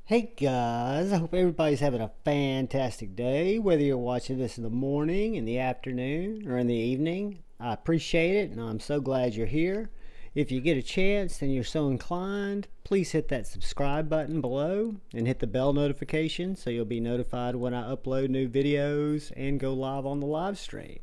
Hey guys, I hope everybody's having a fantastic day, whether you're watching this in the morning, in the afternoon, or in the evening. I appreciate it and I'm so glad you're here. If you get a chance and you're so inclined, please hit that subscribe button below and hit the bell notification so you'll be notified when I upload new videos and go live on the live stream.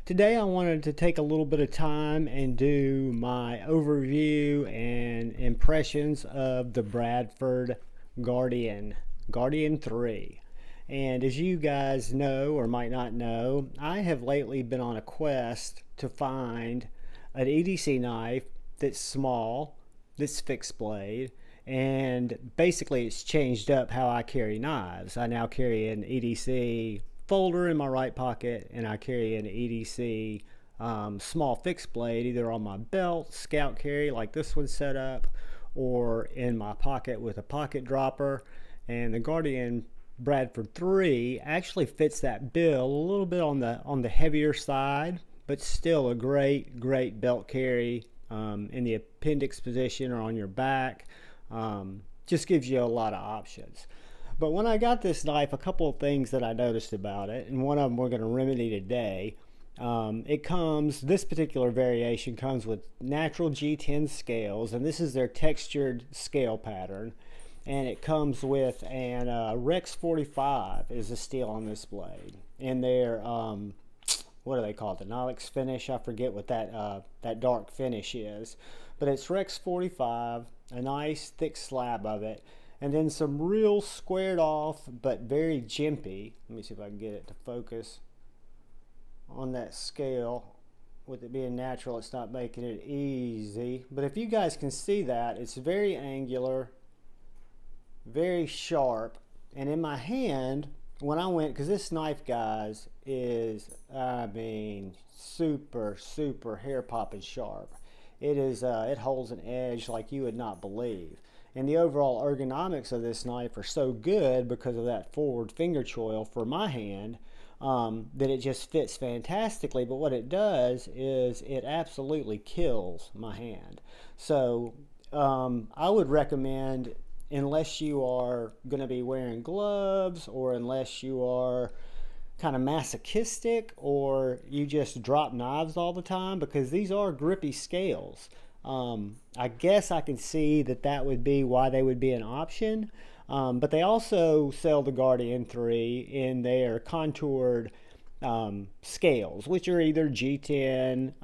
Today I wanted to take a little bit of time and do my overview and impressions of the Bradford Guardian 3. And as you guys know or might not know, I have lately been on a quest to find an EDC knife that's small, that's fixed blade, and basically it's changed up how I carry knives. I now carry an EDC folder in my right pocket and I carry an EDC small fixed blade either on my belt, scout carry like this one's set up, or in my pocket with a pocket dropper. And the Guardian Bradford 3 actually fits that bill a little bit on the heavier side, but still a great belt carry in the appendix position or on your back. Just gives you a lot of options. But when I got this knife, a couple of things that I noticed about it, and one of them we're going to remedy today. This particular variation comes with natural G10 scales, and this is their textured scale pattern. And it comes with an Rex 45 is the steel on this blade. And their, what do they call it? The Nylix finish? I forget what that dark finish is. But it's Rex 45, a nice thick slab of it. And then some real squared off, but very jimpy. Let me see if I can get it to focus on that scale. With it being natural, it's not making it easy. But if you guys can see that, it's very angular, very sharp. And in my hand, when I went, because this knife, guys, is, I mean, super hair popping sharp. It holds an edge like you would not believe. And the overall ergonomics of this knife are so good because of that forward finger choil for my hand, that it just fits fantastically. But what it does is it absolutely kills my hand. So I would recommend, unless you are going to be wearing gloves, or unless you are kind of masochistic, or you just drop knives all the time, because these are grippy scales. I guess I can see that would be why they would be an option. But they also sell the Guardian 3 in their contoured scales, which are either G10.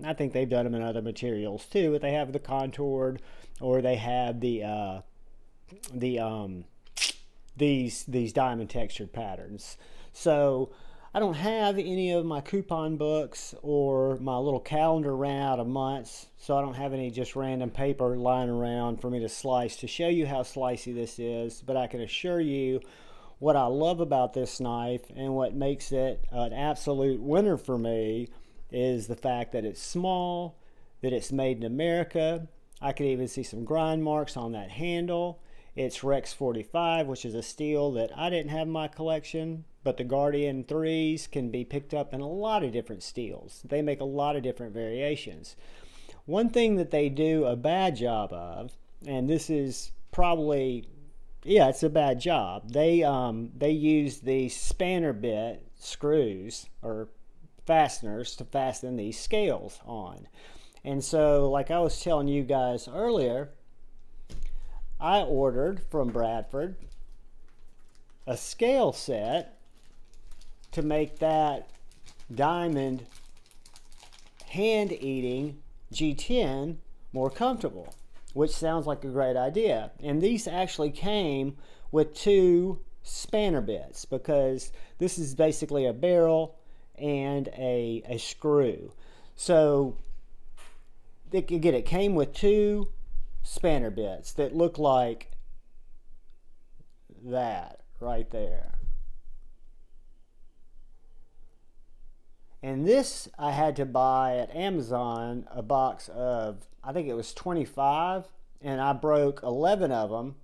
I think they've done them in other materials too, but they have the contoured, or they have these diamond textured patterns. So I don't have any of my coupon books or my little calendar ran out of months, so I don't have any just random paper lying around for me to slice to show you how slicey this is. But I can assure you what I love about this knife and what makes it an absolute winner for me is the fact that it's small, that it's made in America. I could even see some grind marks on that handle. It's Rex 45, which is a steel that I didn't have in my collection, but the Guardian 3s can be picked up in a lot of different steels. They make a lot of different variations. One thing that they do a bad job of, and this is probably, yeah, it's a bad job. They use the spanner bit screws or fasteners to fasten these scales on. And so, like I was telling you guys earlier, I ordered from Bradford a scale set to make that diamond hand-eating G10 more comfortable, which sounds like a great idea. And these actually came with 2 spanner bits, because this is basically a barrel and a screw. So again, it came with 2 spanner bits that look like that right there. And this I had to buy at Amazon, a box of, I think it was 25, and I broke 11 of them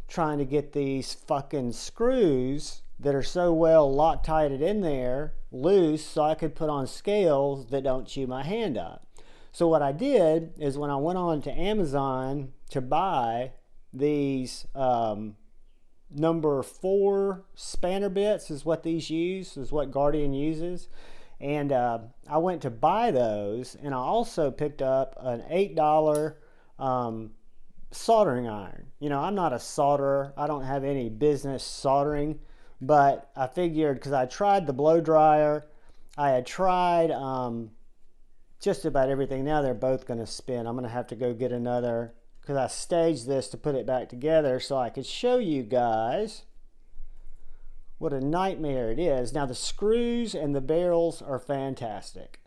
trying to get these fucking screws that are so well Loctited in there loose so I could put on scales that don't chew my hand up. So what I did is when I went on to Amazon to buy these number 4 spanner bits is what these use, is what Guardian uses. And I went to buy those, and I also picked up an $8 soldering iron. You know, I'm not a solderer. I don't have any business soldering, but I figured, because I tried the blow dryer, I had tried just about everything. Now they're both going to spin. I'm going to have to go get another, because I staged this to put it back together so I could show you guys what a nightmare it is. Now the screws and the barrels are fantastic.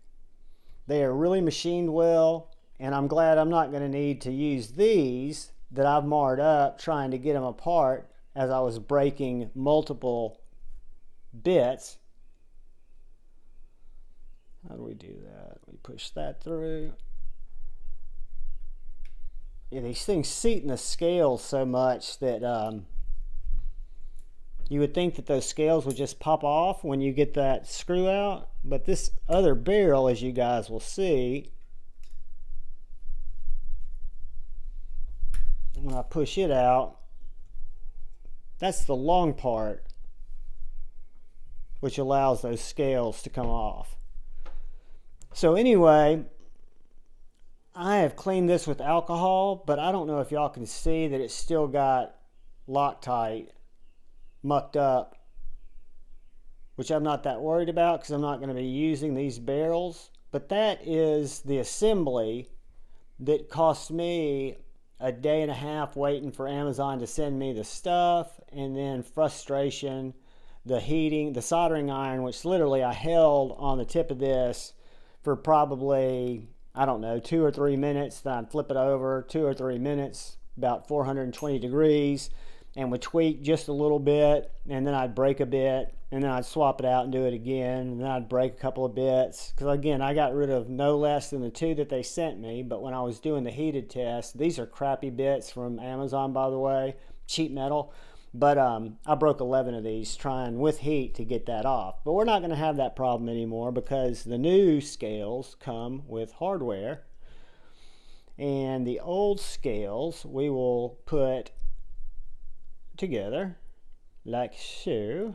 They are really machined well, and I'm glad I'm not going to need to use these that I've marred up trying to get them apart as I was breaking multiple bits. How do we do that? We push that through. Yeah, these things seat in the scales so much that you would think that those scales would just pop off when you get that screw out. But this other barrel, as you guys will see, when I push it out, that's the long part, which allows those scales to come off. So anyway, I have cleaned this with alcohol, but I don't know if y'all can see that it's still got Loctite mucked up, which I'm not that worried about because I'm not going to be using these barrels. But that is the assembly that cost me a day and a half waiting for Amazon to send me the stuff, and then frustration, the heating, the soldering iron, which literally I held on the tip of this for probably, I don't know, 2 or 3 minutes. Then I'd flip it over, 2 or 3 minutes, about 420 degrees, and would tweak just a little bit, and then I'd break a bit, and then I'd swap it out and do it again, and then I'd break a couple of bits. Because again, I got rid of no less than the 2 that they sent me, but when I was doing the heated test, these are crappy bits from Amazon, by the way, cheap metal, but I broke 11 of these trying with heat to get that off. But we're not going to have that problem anymore because the new scales come with hardware, and the old scales we will put together like so,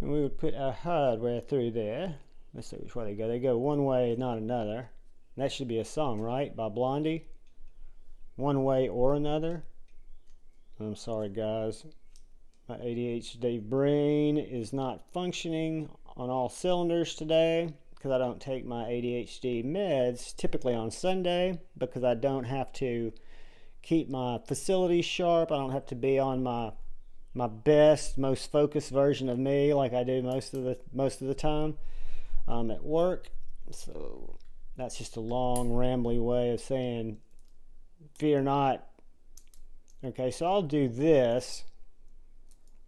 and we would put our hardware through there. Let's see which way they go. They go one way, not another. That should be a song, right, by Blondie? One way or another. I'm sorry guys, my ADHD brain is not functioning on all cylinders today because I don't take my ADHD meds typically on Sunday, because I don't have to keep my facilities sharp. I don't have to be on my best, most focused version of me like I do most of the time at work. So that's just a long, rambly way of saying fear not. Okay, so I'll do this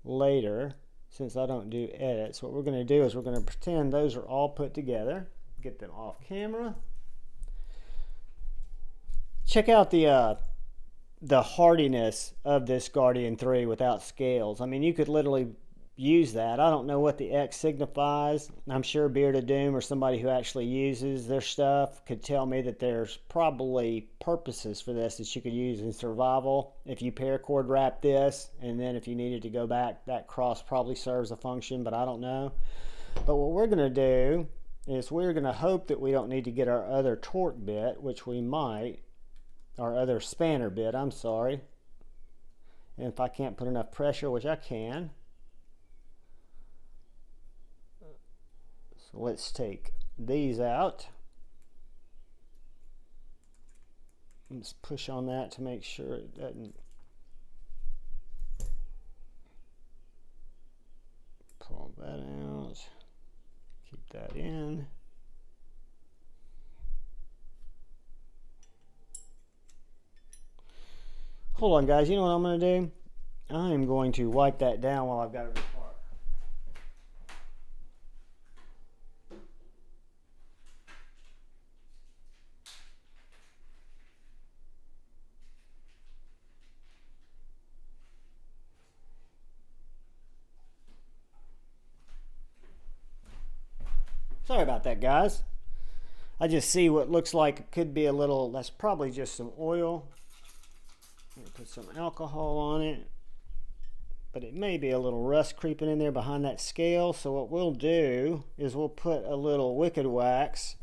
later since I don't do edits. What we're going to do is we're going to pretend those are all put together, get them off camera. Check out the hardiness of this Guardian 3 without scales. I mean, you could literally use that. I don't know what the X signifies. I'm sure Beard of Doom or somebody who actually uses their stuff could tell me that there's probably purposes for this that you could use in survival. If you paracord wrap this, and then if you needed to go back, that cross probably serves a function, but I don't know. But what we're going to do is we're going to hope that we don't need to get our other torque bit, which we might, our other spanner bit, I'm sorry. And if I can't put enough pressure, which I can. So let's take these out. Let's push on that to make sure it doesn't pull that out. Keep that in. Hold on guys, you know what I'm going to do? I am going to wipe that down while I've got it apart. Sorry about that guys. I just see what looks like it could be a little, that's probably just some oil. Let me Put some alcohol on it, but it may be a little rust creeping in there behind that scale. So what we'll do is we'll put a little wicked wax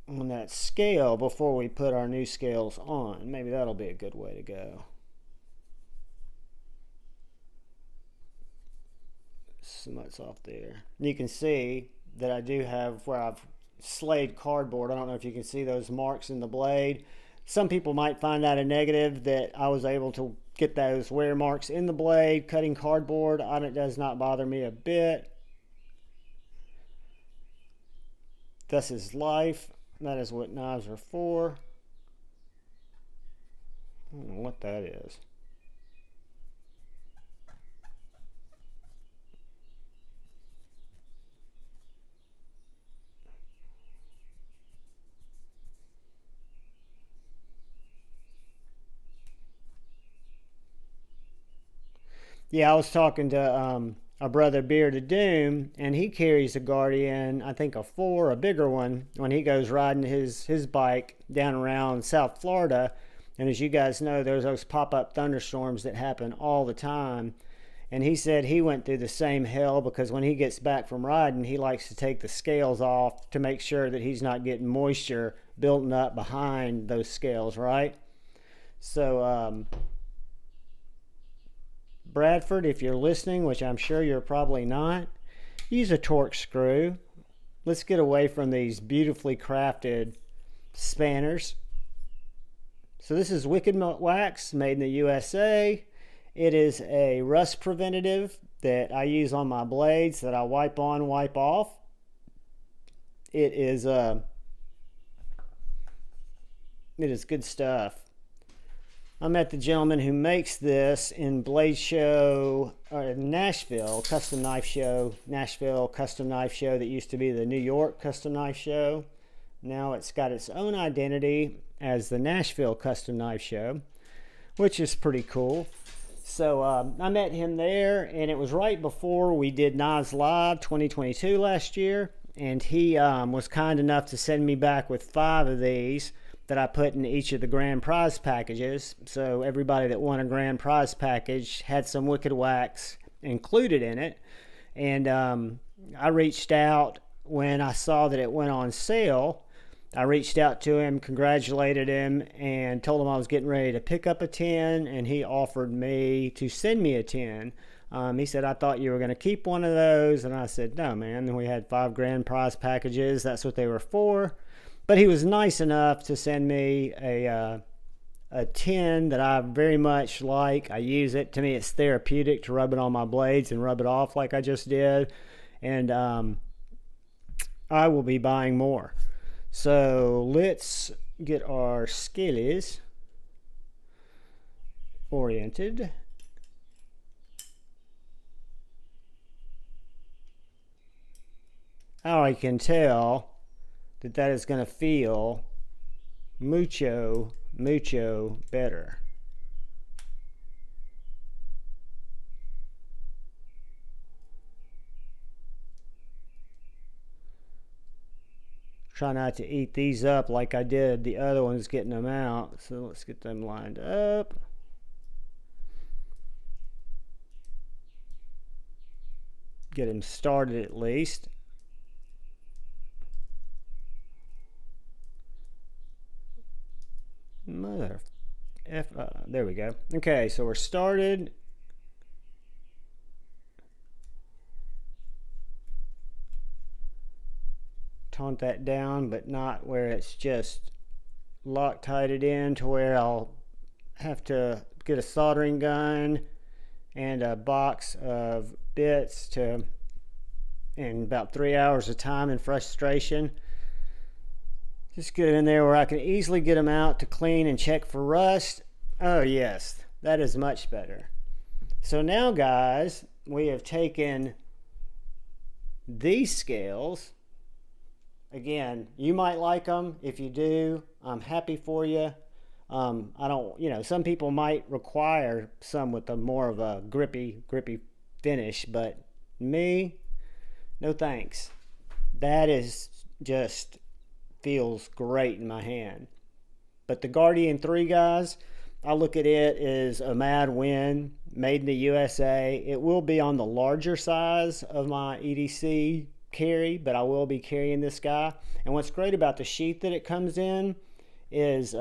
on that scale before we put our new scales on. Maybe that'll be a good way to go. Smuts off there. You can see that I do have where I've slayed cardboard. I don't know if you can see those marks in the blade. Some people might find that a negative, that I was able to get those wear marks in the blade cutting cardboard. It does not bother me a bit. This is life. That is what knives are for. I don't know what that is. Yeah, I was talking to our brother Bearded Doom, and he carries a Guardian, I think a 4, a bigger one, when he goes riding his bike down around South Florida. And as you guys know, there's those pop-up thunderstorms that happen all the time. And he said he went through the same hell, because when he gets back from riding, he likes to take the scales off to make sure that he's not getting moisture building up behind those scales, right? So Bradford, if you're listening, which I'm sure you're probably not, use a Torx screw. Let's get away from these beautifully crafted spanners. So this is Wicked Wax, made in the USA. It is a rust preventative that I use on my blades that I wipe on, wipe off. It is good stuff. I met the gentleman who makes this in Blade Show, or Nashville Custom Knife Show, Nashville Custom Knife Show that used to be the New York Custom Knife Show. Now it's got its own identity as the Nashville Custom Knife Show, which is pretty cool. So I met him there, and it was right before we did Knives Live 2022 last year, and he was kind enough to send me back with 5 of these that I put in each of the grand prize packages. So everybody that won a grand prize package had some Wicked Wax included in it. And I reached out when I saw that it went on sale. I reached out to him, congratulated him, and told him I was getting ready to pick up a 10, and he offered me to send me a 10. He said, I thought you were going to keep one of those. And I said, no, man. And we had 5 grand prize packages. That's what they were for. But he was nice enough to send me a 10 that I very much like. I use it. To me, it's therapeutic to rub it on my blades and rub it off like I just did. And I will be buying more. So let's get our scales oriented. I can tell that is going to feel mucho better. Try not to eat these up like I did the other ones getting them out. So let's get them lined up. Get them started at least. Mother F, there we go. Okay, so we're started. Taunt that down, but not where it's just Loctited in to where I'll have to get a soldering gun and a box of bits to, in about 3 hours of time and frustration. Just get it in there where I can easily get them out to clean and check for rust. Oh yes, that is much better. So now guys, we have taken these scales. Again, you might like them. If you do, I'm happy for you. I don't, some people might require some with a more of a grippy finish, but me, no thanks. That is just feels great in my hand. But the Guardian 3, guys, I look at it as a mad win, made in the USA. It will be on the larger size of my EDC carry, but I will be carrying this guy. And what's great about the sheath that it comes in is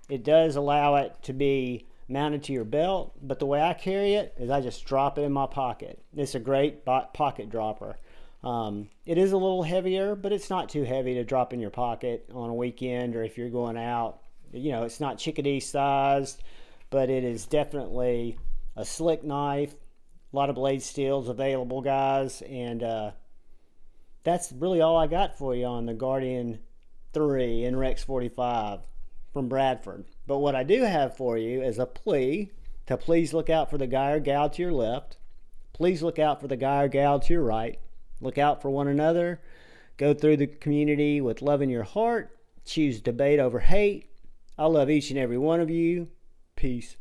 it does allow it to be mounted to your belt, but the way I carry it is I just drop it in my pocket. It's a great pocket dropper. It is a little heavier, but it's not too heavy to drop in your pocket on a weekend or if you're going out. You know, it's not chickadee sized, but it is definitely a slick knife. A lot of blade steels available, guys, and that's really all I got for you on the Guardian 3 and Rex 45 from Bradford. But what I do have for you is a plea to please look out for the guy or gal to your left. Please look out for the guy or gal to your right. Look out for one another. Go through the community with love in your heart. Choose debate over hate. I love each and every one of you. Peace.